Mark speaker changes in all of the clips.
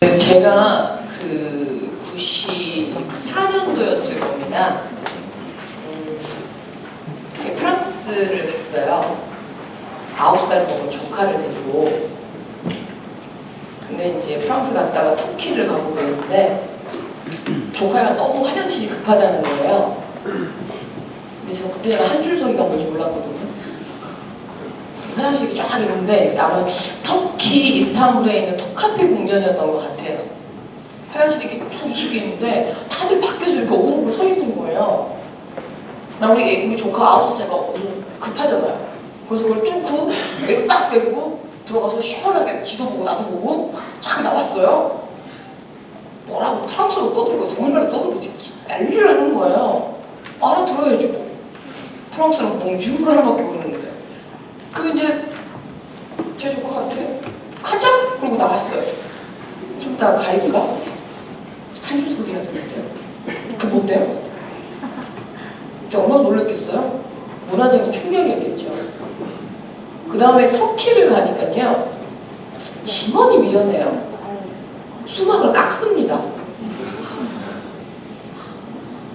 Speaker 1: 제가 그 94년도였을 겁니다. 프랑스를 갔어요. 9살 먹은 조카를 데리고. 근데 이제 프랑스 갔다가 터키를 가고 그랬는데 조카가 너무 화장실이 급하다는 거예요. 근데 제가 그때는 한 줄서기가 뭔지 몰랐거든요. 화장실이 쫙 있는데 아마 터키 이스탄불에 있는 톱카페 궁전이었던 것 같아요. 화장실이 이렇게 쫙 이렇게 있는데 다들 밖에서 이렇게 오글오글 서 있는 거예요. 나 우리 조카 9살짜리가 급하잖아요. 그래서 그걸 뚫고 얘를 딱 데리고 들어가서 시원하게 지도 보고 나도 보고 쫙 나왔어요. 뭐라고 프랑스어로 떠들고 동일말로 떠들고 난리를 하는 거예요. 알아들어야지 뭐. 프랑스는 봉주르 하나밖에 모르는데. 그 이제 제 조카한테 가자! 그러고 나갔어요. 좀 이따가 가이드가 한 줄 서기 해야 되는데요. 그게 뭔데요? 그때 얼마나 놀랬겠어요? 문화적인 충격이었겠죠. 그 다음에 터키를 가니까요. 짐원이 미련해요. 수박을 깎습니다.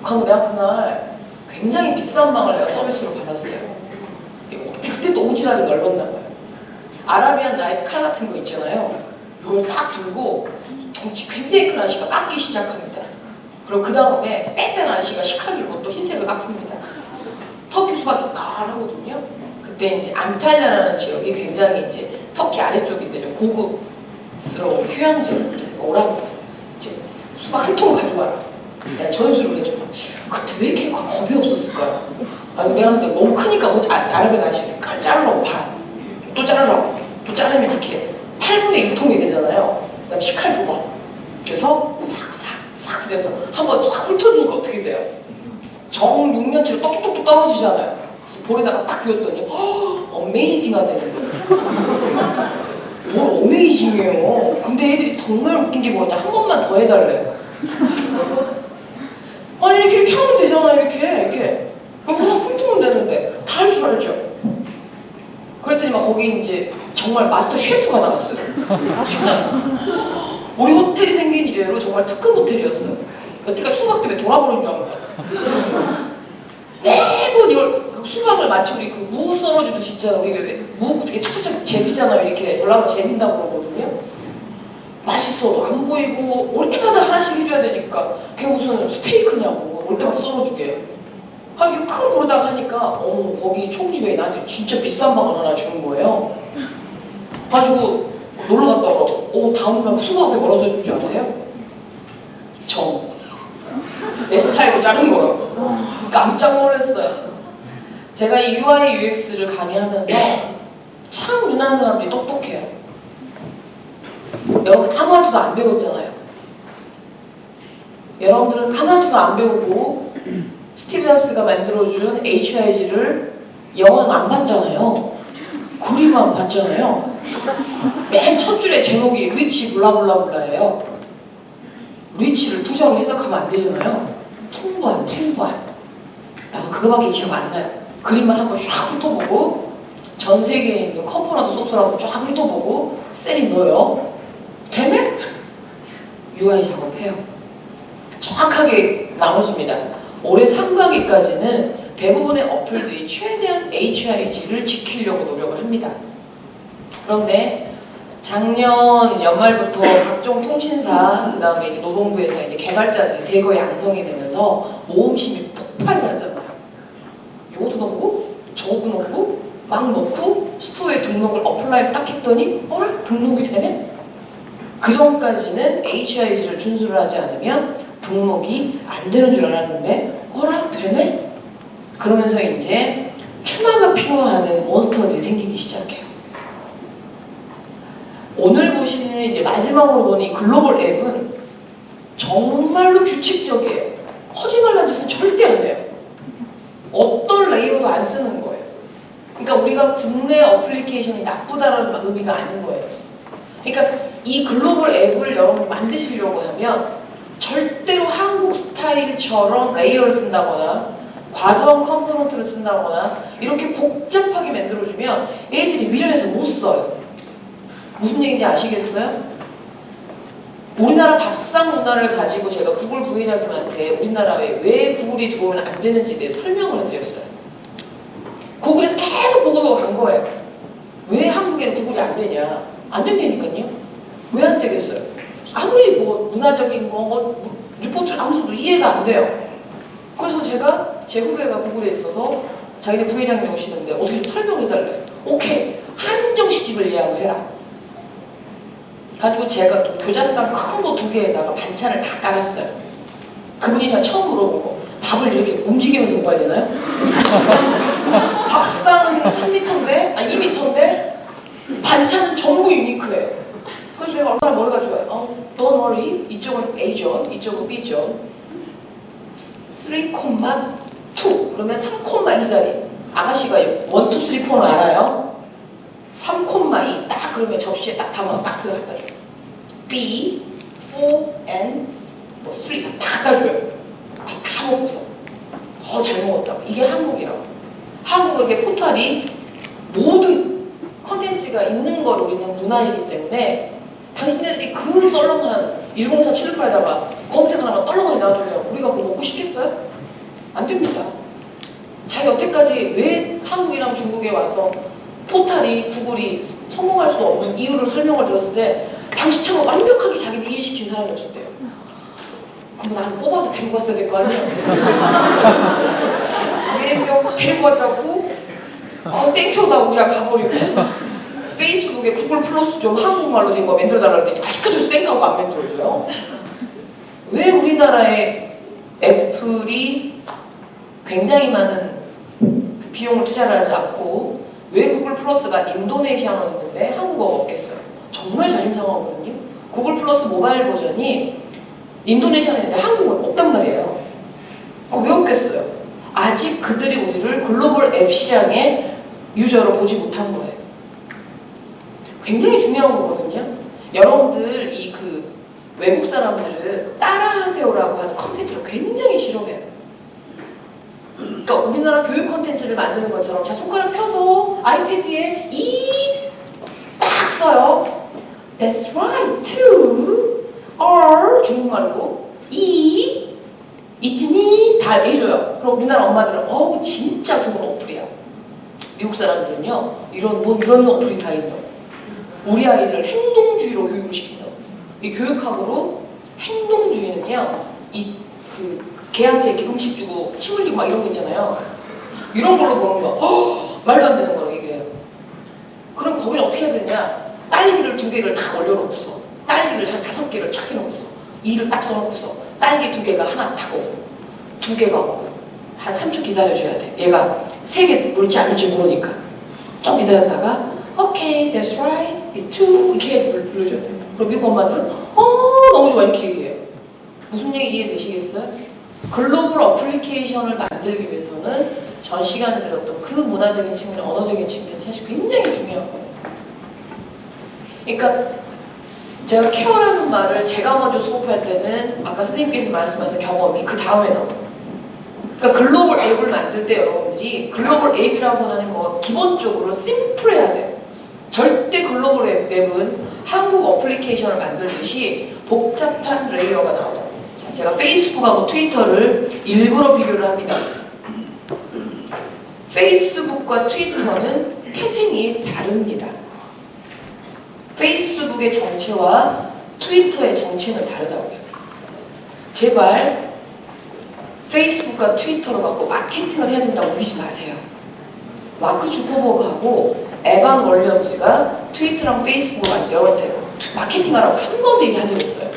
Speaker 1: 그럼 내가 그날 굉장히 비싼 방을 내가 서비스로 받았어요. 그때 또 오지랖이 넓었나 봐요. 아라비안 나이트 칼 같은 거 있잖아요. 이걸 딱 들고 덩치 굉장히 큰 아저씨가 깎기 시작합니다. 그리고 그 다음에 빼뺀 아저씨가 식칼 들고 또 흰색을 깎습니다. 터키 수박이 나르거든요. 그때 이제 안탈리아라는 지역이 굉장히 이제 터키 아래쪽인데 고급스러운 휴양지를 그래서 오라고 했어요. 수박 한 통 가져와라. 내가 전수를 해줘. 그때 왜 이렇게 겁이 없었을까요? 아니 내가 근데 너무 크니까 아랍의 아저씨가 자르라고 또 자르라고 또 자르면 이렇게 8분의 1통이 되잖아요. 그 다음에 식칼 줘봐. 그래서 싹 돼서 한번 싹 훑어주니까 어떻게 돼요? 정 6년치로 똑똑똑 떨어지잖아요. 그래서 볼에다가 딱 비웠더니 어메이징하다 되는 거예요. 뭘 어메이징해요. 근데 애들이 정말 웃긴 게 뭐냐, 한 번만 더 해달래요. 아니 이렇게 하면 되잖아요. 이렇게 그럼 훑으면 되는데 다 할 줄 알죠. 그랬더니 막 거기 이제 정말 마스터 셰프가 나왔어요. 식당에서. 우리 호텔이 생긴 이래로 정말 특급 호텔이었어요. 여태까지 수박 때문에 돌아보는 줄 압니다. 매번 이걸 수박을 마치 우리 그 무 썰어주듯이 있잖아요. 우리 무 되게 착착착 제비잖아요. 이렇게 연락을 재빈다고 그러거든요. 맛있어도 안 보이고 올 때마다 하나씩 해줘야 되니까 그게 무슨 스테이크냐고 올 때마다 썰어주게. 이렇게 큰 보르다가 하니까 거기 총집에 나한테 진짜 비싼 방을 하나 주는 거예요. 가지고 놀러 갔다가 다음날 수박에 뭐라 써준 줄 아세요? 내 스타일로 자른 거라고. 깜짝 놀랐어요. 제가 이 UI UX를 강의하면서 참 유난 사람들이 똑똑해요. 여러분 아무한테도 안 배웠잖아요. 여러분들은 아무한테도 안 배우고 스티브 잡스가 만들어준 HIG를 영화는 안 봤잖아요. 그림만 봤잖아요. 맨 첫 줄에 제목이 리치 블라블라블라예요. 리치를 부자로 해석하면 안 되잖아요. 풍부한. 나도 그거밖에 기억 안 나요. 그림만 한번 쫙 훑어보고 전 세계에 있는 컴포넌트 소스라고 쫙 훑어보고 셀이 넣어요. 되면 UI 작업해요. 정확하게 나눠집니다. 올해 상반기까지는 대부분의 어플들이 최대한 HIG를 지키려고 노력을 합니다. 그런데 작년 연말부터 각종 통신사, 그 다음에 이제 노동부에서 이제 개발자들이 대거 양성이 되면서 모험심이 폭발을 하잖아요. 요것도 넣고, 저것도 넣고, 막 넣고, 스토어에 등록을 어플라이를 딱 했더니, 등록이 되네? 그 전까지는 HIG를 준수를 하지 않으면 등록이 안 되는 줄 알았는데, 되네? 그러면서 이제 추마가 필요하는 몬스터들이 생기기 시작해요. 오늘 보시는 이제 마지막으로 보는 이 글로벌 앱은 정말로 규칙적이에요. 거짓말난 짓은 절대 안 해요. 어떤 레이어도 안 쓰는 거예요. 그러니까 우리가 국내 어플리케이션이 나쁘다는 의미가 아닌 거예요. 그러니까 이 글로벌 앱을 여러분이 만드시려고 하면 절대로 한국 스타일처럼 레이어를 쓴다거나 과도한 컴포넌트를 쓴다거나 이렇게 복잡하게 만들어주면 애들이 미련해서 못 써요. 무슨 얘기인지 아시겠어요? 우리나라 밥상 문화를 가지고 제가 구글 부회장님한테 우리나라에 왜 구글이 들어오면 안 되는지에 대해 설명을 해드렸어요. 구글에서 계속 보고서가 간 거예요. 왜 한국에는 구글이 안 되냐? 안 된다니까요. 왜 안 되겠어요? 아무리 뭐 문화적인 뭐 리포트를 아무도 이해가 안 돼요. 그래서 제가 제 후배가 구글에 있어서 자기네 부회장님 오시는데 어떻게 좀 설명해달래. 오케이, 한정식 집을 예약을 해라. 가지고 제가 또 교자상 큰 거 2개에다가 반찬을 다 깔았어요. 그분이 제가 처음 물어보고 밥을 이렇게 움직이면서 먹어야 되나요? 밥상은 3m인데, 2m인데 반찬은 전부 유니크해요. 그래서 제가 얼마나 머리가 좋아요. Don't worry, 이쪽은 A존, 이쪽은 B존. 3,2 그러면 3,2짜리 아가씨가 1, 2, 3, 4는 알아요? 3,2 딱 그러면 접시에 딱 담아 딱 그거 갖다 줘요. B, 4, and 3 다 갖다 줘요. 다 먹고서 잘 먹었다고. 이게 한국이라고. 한국은 이렇게 포탈이 모든 컨텐츠가 있는 걸 우리는 문화이기 때문에 당신네들이 그 썰렁한 1047 788에다가 검색 하나만 떨렁하게 놔두면 우리가 뭐 먹고 싶겠어요? 안 됩니다. 자기 여태까지 왜 한국이랑 중국에 와서 포탈이 구글이 성공할 수 없는 이유를 설명을 들었을 때 당신처럼 완벽하게 자기를 이해시킨 사람이 없었대요. 그럼 나는 뽑아서 데리고 갔어야 될 거 아니에요? 왜명 데리고 갔다고? 땡큐다고 그냥 가버리고 페이스북에 구글 플러스 좀 한국말로 된 거 만들어달라고 했더니 아직까지 쌩까고 안 만들어줘요. 왜 우리나라에 애플이 굉장히 많은 비용을 투자를 하지 않고 왜 구글 플러스가 인도네시아어였는데 한국어가 없겠어요? 정말 자rim상하거든요. 구글 플러스 모바일 버전이 인도네시아는 있는데 한국어는 없단 말이에요. 그거 왜 없겠어요? 아직 그들이 우리를 글로벌 앱 시장의 유저로 보지 못한 거예요. 굉장히 중요한 거거든요. 여러분들 외국 사람들은 따라하세요라고 하는 컨텐츠를 굉장히 싫어해요. 그러니까 우리나라 교육 컨텐츠를 만드는 것처럼 자 손가락 펴서 아이패드에 딱 써요. That's right, to, or 중국말로 있지니 다 해줘요. 그럼 우리나라 엄마들은 진짜 좋은 어플이야. 미국 사람들은요 이런 어플이 다 있냐. 우리 아이들을 행동주의로 교육을 시킨다고. 이 교육학으로 행동주의는요 걔한테 이렇게 음식 주고 침 흘리고 막 이런 거 있잖아요. 이런 걸로 보는 거. 말도 안 되는 거라고 얘기해요. 그럼 거기는 어떻게 해야 되냐? 딸기를 2개를 다 올려놓고서 딸기를 한 5개를 착 해놓고서 2를 딱 써놓고서 딸기 2개가 하나 딱 오고 2개가 오고 한 3초 기다려줘야 돼. 얘가 3개 놀지 않을지 모르니까 좀 기다렸다가 오케이, that's right, it's 2 이렇게 불러줘야 돼. 그럼 미국 엄마들은 너무 좋아 이렇게 얘기해요. 무슨 얘기 이해되시겠어요? 글로벌 어플리케이션을 만들기 위해서는 전 시간에 들었던 그 문화적인 측면, 언어적인 측면이 사실 굉장히 중요한 거예요. 그러니까 제가 케어라는 말을 제가 먼저 수업할 때는 아까 선생님께서 말씀하신 경험이 그 다음에 나와요. 그러니까 글로벌 앱을 만들 때 여러분들이 글로벌 앱이라고 하는 거 기본적으로 심플해야 돼요. 절대 글로벌 앱은 한국 어플리케이션을 만들듯이 복잡한 레이어가 나와요. 제가 페이스북하고 트위터를 일부러 비교를 합니다. 페이스북과 트위터는 태생이 다릅니다. 페이스북의 정체와 트위터의 정체는 다르다고요. 제발 페이스북과 트위터로 갖고 마케팅을 해야 된다고 우기지 마세요. 마크 주커버그하고 에반 월리엄스가 트위터랑 페이스북을 만들었대요. 마케팅하라고 한 번도 얘기한 적이 없어요.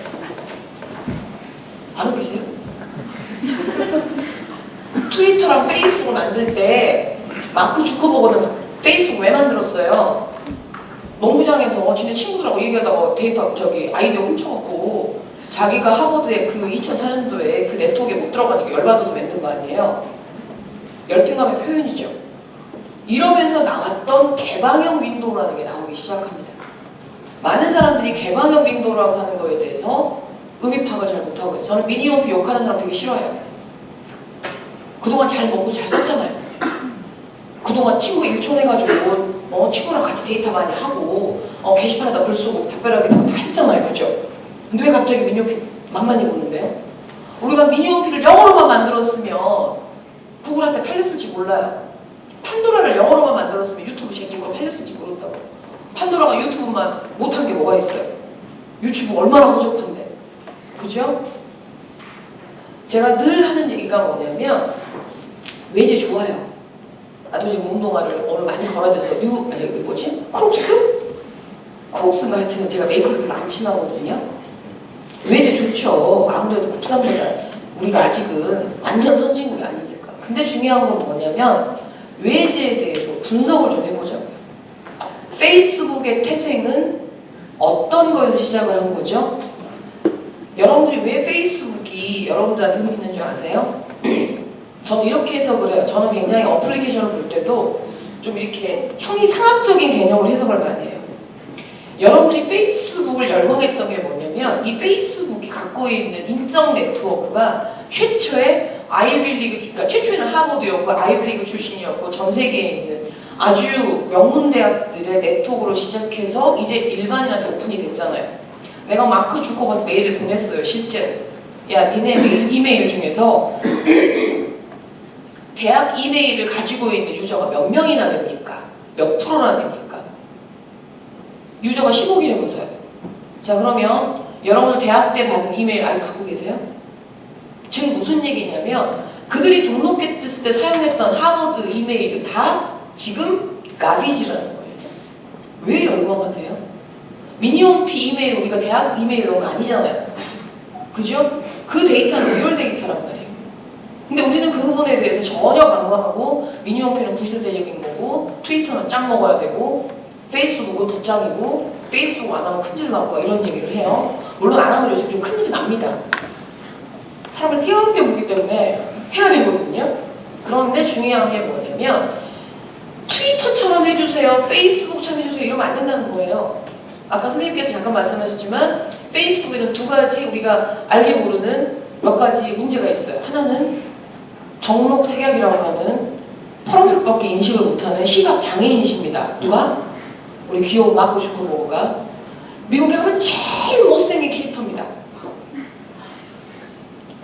Speaker 1: 안 웃기세요? 트위터랑 페이스북을 만들 때 마크 주커버그는 페이스북 왜 만들었어요? 농구장에서 지네 친구들하고 얘기하다가 아이디어 훔쳐갖고 자기가 하버드에 그 2004년도에 그 네트워크에 못 들어가니까 열받아서 만든 거 아니에요? 열등감의 표현이죠. 이러면서 나왔던 개방형 윈도우라는 게 나오기 시작합니다. 많은 사람들이 개방형 윈도우라고 하는 거에 대해서 음입학을 잘 못하고 있어요. 저는 미니홈피 욕하는 사람 되게 싫어해요. 그동안 잘 먹고 잘 썼잖아요. 그동안 친구 일촌해가지고 친구랑 같이 데이트 많이 하고 게시판에다 글 쓰고 답변하기도 다 했잖아요. 그죠? 근데 왜 갑자기 미니홈피 만만히 보는데요? 우리가 미니홈피를 영어로만 만들었으면 구글한테 팔렸을지 몰라요. 판도라를 영어로만 만들었으면 유튜브 제끼고 팔렸을지 모른다고. 판도라가 유튜브만 못한 게 뭐가 있어요? 유튜브 얼마나 허접한데. 그죠? 제가 늘 하는 얘기가 뭐냐면 외제 좋아요. 나도 지금 운동화를 오늘 많이 걸어야 돼서 크록스? 크록스가 하여튼 제가 메이크업을 안 친하거든요. 외제 좋죠. 아무래도 국산보다 우리가 아직은 완전 선진국이 아니니까. 근데 중요한 건 뭐냐면 외제에 대해서 분석을 좀 해보자고요. 페이스북의 태생은 어떤 거에서 시작을 한 거죠? 여러분들이 왜 페이스북이 여러분들한테 의미 있는 줄 아세요? 저는 이렇게 해석을 해요. 저는 굉장히 어플리케이션을 볼 때도 좀 이렇게 형이상학적인 개념으로 해석을 많이 해요. 여러분들이 페이스북을 열광했던 게 뭐냐면 이 페이스북이 갖고 있는 인적 네트워크가 최초의 아이비리그, 그러니까 최초에는 하버드였고 아이비리그 출신이었고 전 세계에 있는 아주 명문 대학들의 네트워크로 시작해서 이제 일반인한테 오픈이 됐잖아요. 내가 마크 주커버한테 메일을 보냈어요. 실제로. 야, 니네 이메일 중에서 대학 이메일을 가지고 있는 유저가 몇 명이나 됩니까? 몇 프로나 됩니까? 유저가 10억이라면서요. 자, 그러면 여러분들 대학 때 받은 이메일 아직 갖고 계세요? 지금 무슨 얘기냐면 그들이 등록했을 때 사용했던 하버드 이메일은 다 지금 가비지라는 거예요. 왜 열광하세요? 미니홈피 이메일 우리가 대학 이메일 이런 거 아니잖아요. 그죠? 그 데이터는 리얼 데이터란 말이에요. 근데 우리는 그 부분에 대해서 전혀 관광하고 미니홈피는 구시대적인 거고 트위터는 짱 먹어야 되고 페이스북은 더 짱이고 페이스북 안 하면 큰일 나고 이런 얘기를 해요. 물론 안 하면 요새 좀 큰일이 납니다. 사람을 띄어띄어 보기 때문에 해야 되거든요. 그런데 중요한 게 뭐냐면 트위터처럼 해주세요, 페이스북처럼 해주세요 이러면 안 된다는 거예요. 아까 선생님께서 잠깐 말씀하셨지만 페이스북에는 두 가지 우리가 알게 모르는 몇 가지 문제가 있어요. 하나는 정록색약이라고 하는 파란색밖에 인식을 못하는 시각 장애인이십니다. 누가? 우리 귀여운 마크 주커버그가 미국에 가면 제일 못생긴 캐릭터입니다.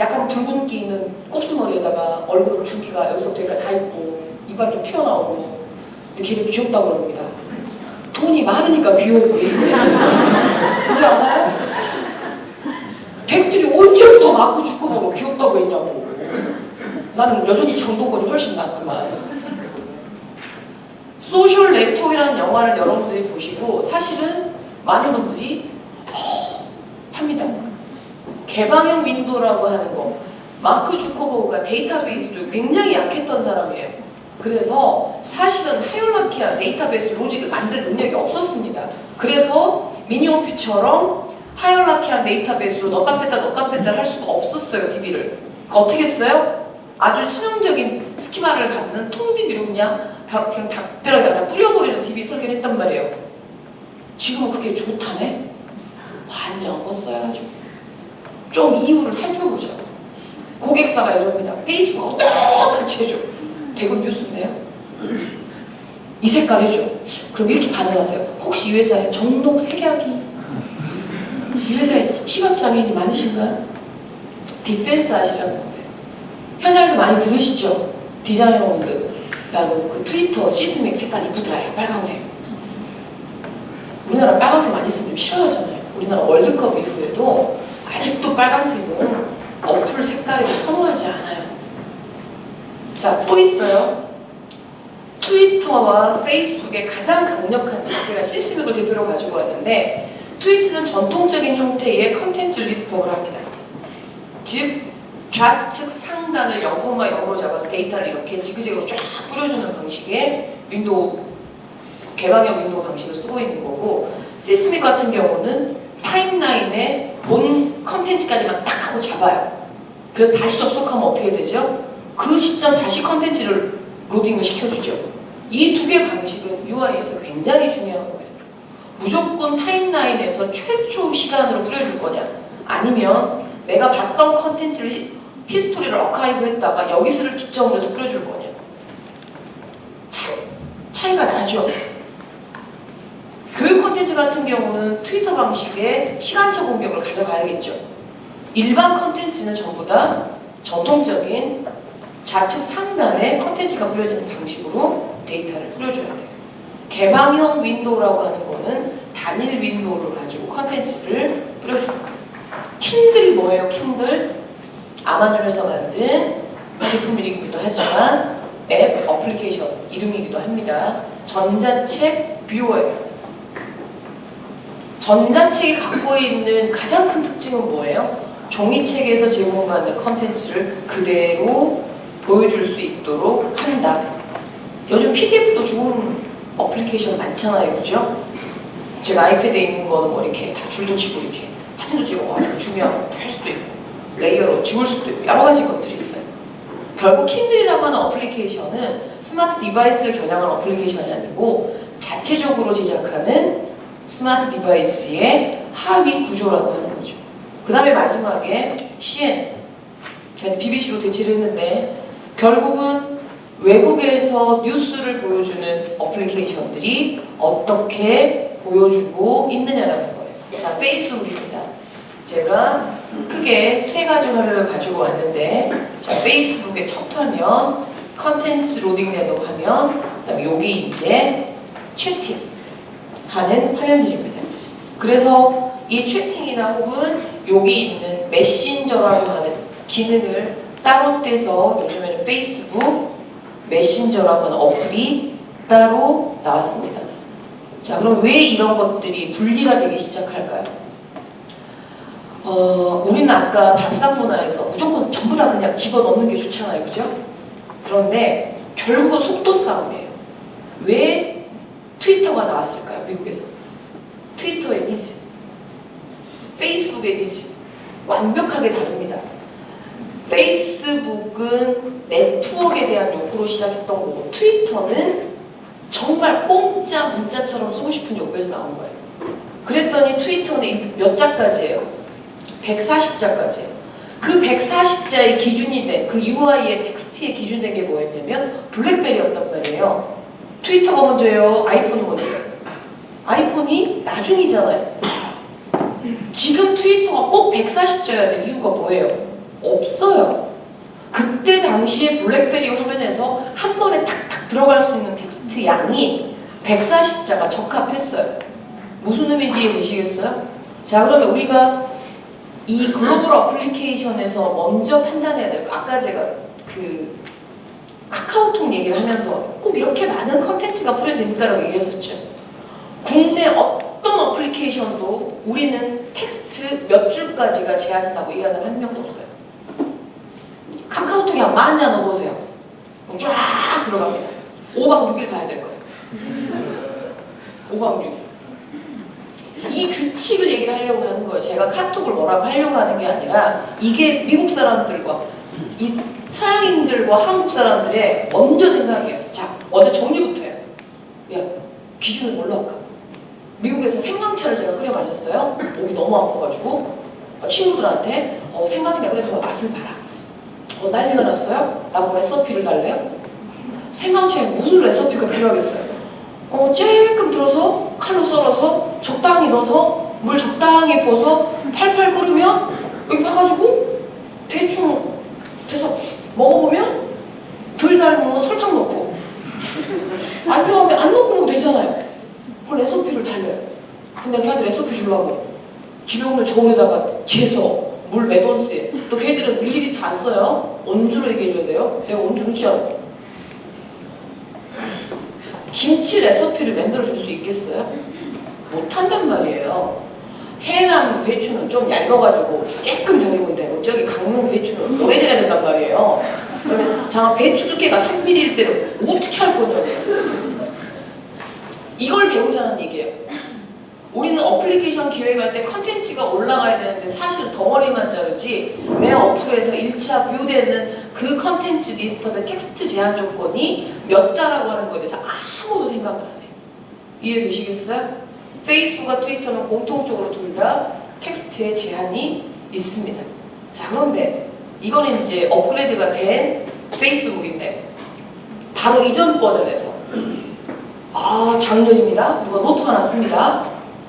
Speaker 1: 약간 붉은기 있는 곱슬머리에다가 얼굴 줄기가 여기서부터 여기가 다 있고 이빨 좀 튀어나오고 근데 걔를 귀엽다고 그럽니다. 돈이 많으니까 귀여워 보이는 거예요. 그렇지 않아요? 댁들이 언제부터 마크 주커버그 귀엽다고 했냐고. 나는 여전히 장동건이 훨씬 낫구만. 소셜 네트워크라는 영화를 여러분들이 보시고 사실은 많은 분들이 합니다. 개방형 윈도우라고 하는 거. 마크 주커버그가 데이터베이스도 굉장히 약했던 사람이에요. 그래서 사실은 하이라키한 데이터베이스 로직을 만들 능력이 없었습니다. 그래서 미니홈피처럼 하이라키한 데이터베이스로 넣다 뺐다 할 수가 없었어요. DB를. 어떻게 했어요? 아주 천연적인 스키마를 갖는 통 DB로 그냥 답변에다가 뿌려버리는 DB 설계를 했단 말이에요. 지금은 그게 좋다네? 완전 껐어요 아주. 좀 이유를 살펴보죠. 고객사가 이럽니다. 페이스북하고 똑같이 해줘. 대금 뉴스인데요. 이 색깔 해줘. 그럼 이렇게 반응하세요. 혹시 이 회사에 정동색약이 이 회사에 시각장애인이 많으신가요? 디펜스 하시라는 거예요. 현장에서 많이 들으시죠? 디자이너분들. 야, 너 그 트위터 시스믹 색깔 이쁘더라. 야, 빨강색. 우리나라 빨강색 많이 쓰면 좀 싫어하잖아요. 우리나라 월드컵 이후에도 아직도 빨강색은 어플 색깔이 좀 선호하지 않아요. 자, 또 있어요. 트위터와 페이스북의 가장 강력한 제가 시스믹을 대표로 가지고 왔는데 트위터는 전통적인 형태의 컨텐츠 리스트업을 합니다. 즉 좌측 상단을 0,0으로 잡아서 데이터를 이렇게 지그재그로 쫙 뿌려주는 방식의 윈도우 개방형 윈도우 방식을 쓰고 있는 거고 시스믹 같은 경우는 타임라인에 본 컨텐츠까지만 딱 하고 잡아요. 그래서 다시 접속하면 어떻게 되죠? 그 시점 다시 컨텐츠를 로딩을 시켜주죠. 이 두 개 방식은 UI에서 굉장히 중요한 거예요. 무조건 타임라인에서 최초 시간으로 뿌려줄 거냐 아니면 내가 봤던 컨텐츠를 히스토리를 어카이브 했다가 여기서를 기점으로 해서 뿌려줄 거냐 차이가 나죠. 교육 컨텐츠 같은 같은 경우는 트위터 방식의 시간차 공격을 가져가야겠죠. 일반 컨텐츠는 전부 다 전통적인 좌측 상단에 컨텐츠가 뿌려지는 방식으로 데이터를 뿌려줘야 돼요. 개방형 윈도우라고 하는 거는 단일 윈도우를 가지고 컨텐츠를 뿌려줍니다. 킨들이 뭐예요? 킨들? 아마존에서 만든 제품이기도 하지만 앱, 어플리케이션 이름이기도 합니다. 전자책 뷰어예요. 전자책이 갖고 있는 가장 큰 특징은 뭐예요? 종이책에서 제공받는 컨텐츠를 그대로 보여줄 수 있도록 한다. 요즘 PDF도 좋은 어플리케이션 많잖아요, 그죠? 제가 아이패드에 있는 거는 뭐 이렇게 다 줄도 치고 이렇게 사진도 찍어가지고 중요한 거 할 수도 있고 레이어로 지울 수도 있고 여러 가지 것들이 있어요. 결국 킨들이라고 하는 어플리케이션은 스마트 디바이스를 겨냥한 어플리케이션이 아니고 자체적으로 제작하는 스마트 디바이스의 하위 구조라고 하는 거죠. 그 다음에 마지막에 CN, BBC로 대체를 했는데 결국은 외국에서 뉴스를 보여주는 어플리케이션들이 어떻게 보여주고 있느냐라는 거예요. 자, 페이스북입니다. 제가 크게 세 가지 화면을 가지고 왔는데, 자, 페이스북의 첫 화면, 컨텐츠 로딩 되는 화면, 그 다음에 여기 이제 채팅 하는 화면들입니다. 그래서 이 채팅이나 혹은 여기 있는 메신저라고 하는 기능을 따로 떼서 요즘에는 페이스북 메신저라고 하는 어플이 따로 나왔습니다. 자, 그럼 왜 이런 것들이 분리가 되기 시작할까요? 우리는 아까 밥상 문화에서 무조건 전부 다 그냥 집어넣는 게 좋잖아요, 그죠? 그런데 결국은 속도 싸움이에요. 왜 트위터가 나왔을까요, 미국에서? 트위터의 니즈, 페이스북의 니즈 완벽하게 다릅니다. 페이스북은 네트워크에 대한 욕구로 시작했던 거고 트위터는 정말 공짜 문자처럼 쓰고 싶은 욕구에서 나온 거예요. 그랬더니 트위터는 몇 자까지예요? 140자까지예요. 그 140자의 기준이 된, 그 UI의 텍스트의 기준 된 게 뭐였냐면 블랙베리였단 말이에요. 트위터가 먼저예요? 아이폰은 먼저예요? 아이폰이 나중이잖아요. 지금 트위터가 꼭 140자여야 될 이유가 뭐예요? 없어요. 그때 당시에 블랙베리 화면에서 한 번에 탁탁 들어갈 수 있는 텍스트 양이 140자가 적합했어요. 무슨 의미인지 이해되시겠어요? 자, 그러면 우리가 이 글로벌 어플리케이션에서 먼저 판단해야 될 거, 아까 제가 그 카카오톡 얘기를 하면서 꼭 이렇게 많은 컨텐츠가 뿌려집니까라고 얘기했었죠. 국내 어떤 어플리케이션도 우리는 텍스트 몇 줄까지가 제한한다고 얘기하는 사람 한 명도 없어요. 카카오톡에 한 10,000자 넣어보세요. 쫙 들어갑니다. 5박 6일 봐야 될 거예요. 5박 6일. 이 규칙을 얘기를 하려고 하는 거예요. 제가 카톡을 뭐라고 하려고 하는 게 아니라 이게 미국 사람들과 이 서양인들과 한국 사람들의 먼저 생각이에요. 자, 먼저 정리부터 해요. 야, 기준을 뭘로 할까? 미국에서 생강차를 제가 끓여 마셨어요. 목이 너무 아파가지고 친구들한테 생강이나 그래 한번 맛을 봐라. 난리가 났어요. 나보고 레시피를 달래요. 생강차에 무슨 레시피가 필요하겠어요? 쬐끔 들어서 칼로 썰어서 적당히 넣어서 물 적당히 부어서 팔팔 끓으면 여기 봐가지고 대충 돼서 먹어보면 덜 달면 설탕 넣고 안 좋아하면 안 넣고 먹으면 되잖아요. 그 레시피를 달래요. 근데 걔한테 레시피 주려고 집에 오면 저울에다가 재서 물 몇 온스에 또 걔들은 밀리리터 안 써요. 온주로 얘기해줘야 돼요. 내가 온주는 진짜 김치 레시피를 만들어줄 수 있겠어요? 못한단 말이에요. 해남 배추는 좀 얇아가지고 쬐끔 절이면 되고 저기 강릉 배추는 오래 절여야 된단 말이에요. 그러면 자, 배추 두께가 3mm일 때는 어떻게 할 거냐고요. 이걸 배우자는 얘기예요. 우리는 어플리케이션 기획할 때 컨텐츠가 올라가야 되는데 사실은 덩어리만 자르지 내 어플에서 1차 뷰되는 그 컨텐츠 리스트업의 텍스트 제한 조건이 몇 자라고 하는 거에 대해서 아무도 생각을 안 해요. 이해되시겠어요? 페이스북과 트위터는 공통적으로 둘 다 텍스트에 제한이 있습니다. 자, 그런데 이거는 이제 업그레이드가 된 페이스북인데 바로 이전 버전에서 작년입니다. 누가 노트가 났습니다.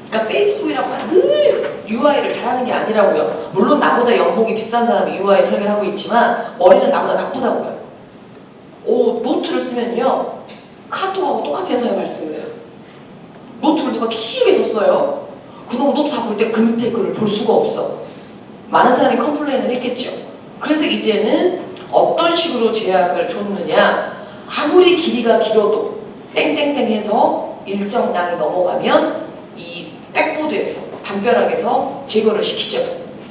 Speaker 1: 그러니까 페이스북이라고 늘 UI를 잘하는 게 아니라고요. 물론 나보다 연봉이 비싼 사람이 UI 설계를 하고 있지만 머리는 나보다 나쁘다고요. 노트를 쓰면요. 카톡하고 똑같은 현상이 발생을 해요. 노트를 누가 길게 썼어요. 그놈 노트 다 볼 때 그 밑에 글을 볼 수가 없어. 많은 사람이 컴플레인을 했겠죠. 그래서 이제는 어떤 식으로 제약을 줬느냐, 아무리 길이가 길어도 땡땡땡 해서 일정량이 넘어가면 이 백보드에서 담벼락에서 제거를 시키죠.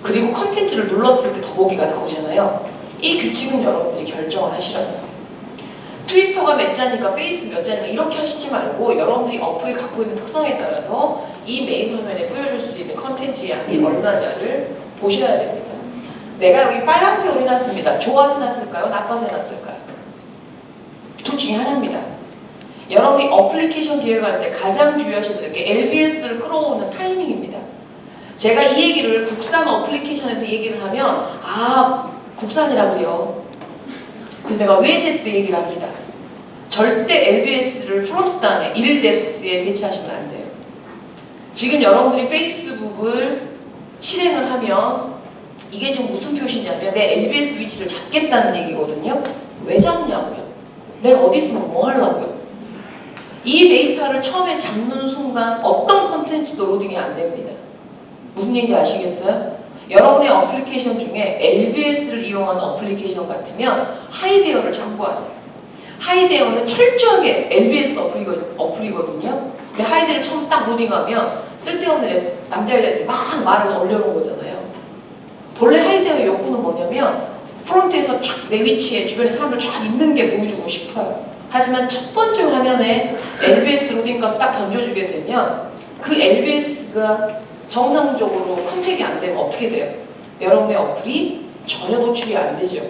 Speaker 1: 그리고 컨텐츠를 눌렀을 때 더보기가 나오잖아요. 이 규칙은 여러분들이 결정을 하시라는 거예요. 트위터가 몇 자니까 페이스북 몇 자니까 이렇게 하시지 말고 여러분들이 어플이 갖고 있는 특성에 따라서 이 메인 화면에 뿌려줄 수 있는 컨텐츠의 양이 얼마냐를 보셔야 됩니다. 내가 여기 빨간색으로 해놨습니다. 좋아서 해놨을까요? 나빠서 해놨을까요? 둘 중에 하나입니다. 여러분이 어플리케이션 기획할 때 가장 주의하시는 게 LBS를 끌어오는 타이밍입니다. 제가 이 얘기를 국산 어플리케이션에서 얘기를 하면 국산이라 그래요. 그래서 내가 외제 때 얘기를 합니다. 절대 LBS를 프론트 단에 1뎁스에 배치하시면 안 돼요. 지금 여러분들이 페이스북을 실행을 하면 이게 지금 무슨 표시냐면 내 LBS 위치를 잡겠다는 얘기거든요. 왜 잡냐고요? 내가 어디 있으면 뭐 하려고요? 이 데이터를 처음에 잡는 순간 어떤 컨텐츠도 로딩이 안 됩니다. 무슨 얘기인지 아시겠어요? 여러분의 어플리케이션 중에 LBS를 이용하는 어플리케이션 같으면 하이데어를 참고하세요. 하이데어는 철저하게 LBS 어플이거든요. 근데 하이데어를 처음 딱 로딩하면 쓸데없는 남자애들이 막 말을 올려놓은 거잖아요. 본래 하이데어의 욕구는 뭐냐면 프론트에서 쫙 내 위치에 주변에 사람들 쫙 있는 게 보여주고 싶어요. 하지만 첫 번째 화면에 LBS 로딩까지 딱 던져주게 되면 그 LBS가 정상적으로 컨택이 안 되면 어떻게 돼요? 여러분의 어플이 전혀 노출이 안 되죠.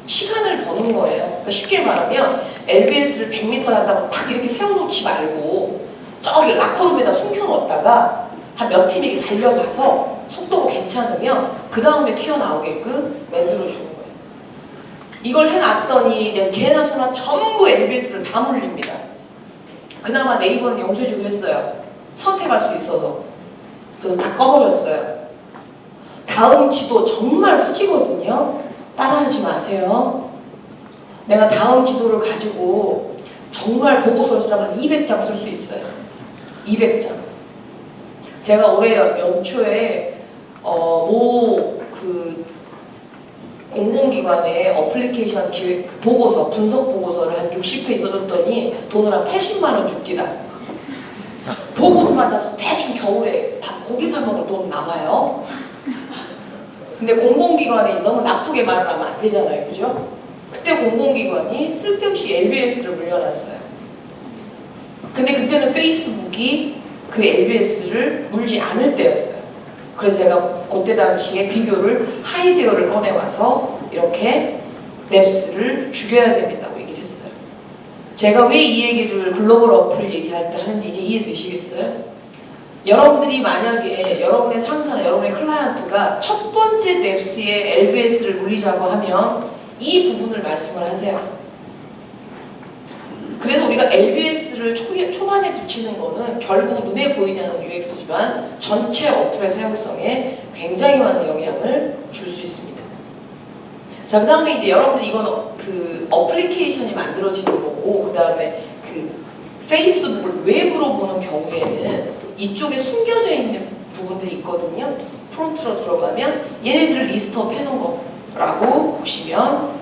Speaker 1: 시간을 버는 거예요. 그러니까 쉽게 말하면 LBS를 100m 한다고 딱 이렇게 세워놓지 말고 저기 라커룸에다 숨겨놓았다가 한 몇 팀이 달려가서 속도가 괜찮으면 그 다음에 튀어나오게끔 만들어주는 거예요. 이걸 해놨더니 개나 소나 전부 LBS를 다 물립니다. 그나마 네이버는 용서해주기로 했어요. 선택할 수 있어서. 그래서 다 꺼버렸어요. 다음 지도 정말 후지거든요. 따라하지 마세요. 내가 다음 지도를 가지고 정말 보고서를 쓰려면 한 200장 쓸 수 있어요. 200장. 제가 올해 연초에 공공기관의 어플리케이션 기획 보고서, 분석 보고서를 한 60페이지 써줬더니 돈을 한 80만 원 줍디다. 보고서만 사서 대충 겨울에 고기 사 먹을 돈 나와요. 근데 공공기관이 너무 나쁘게 말을 하면 안 되잖아요. 그죠? 그때 공공기관이 쓸데없이 LBS를 물려놨어요. 근데 그때는 페이스북이 그 LBS를 물지 않을 때였어요. 그래서 제가 그때 당시에 비교를 하이데어를 꺼내와서 이렇게 뎁스를 죽여야 된다고 얘기를 했어요. 제가 왜 이 얘기를 글로벌 어플 얘기할 때 하는지 이제 이해되시겠어요? 여러분들이 만약에 여러분의 상사나 여러분의 클라이언트가 첫 번째 뎁스에 LBS를 물리자고 하면 이 부분을 말씀을 하세요. 그래서 우리가 LBS를 초반에 붙이는 거는 결국 눈에 보이지 않는 UX지만 전체 어플의 사용성에 굉장히 많은 영향을 줄 수 있습니다. 자, 그 다음에 이제 여러분들 이건 그 어플리케이션이 만들어지는 거고, 그 다음에 그 페이스북을 웹으로 보는 경우에는 이쪽에 숨겨져 있는 부분들이 있거든요. 프론트로 들어가면 얘네들을 리스트업 해놓은 거라고 보시면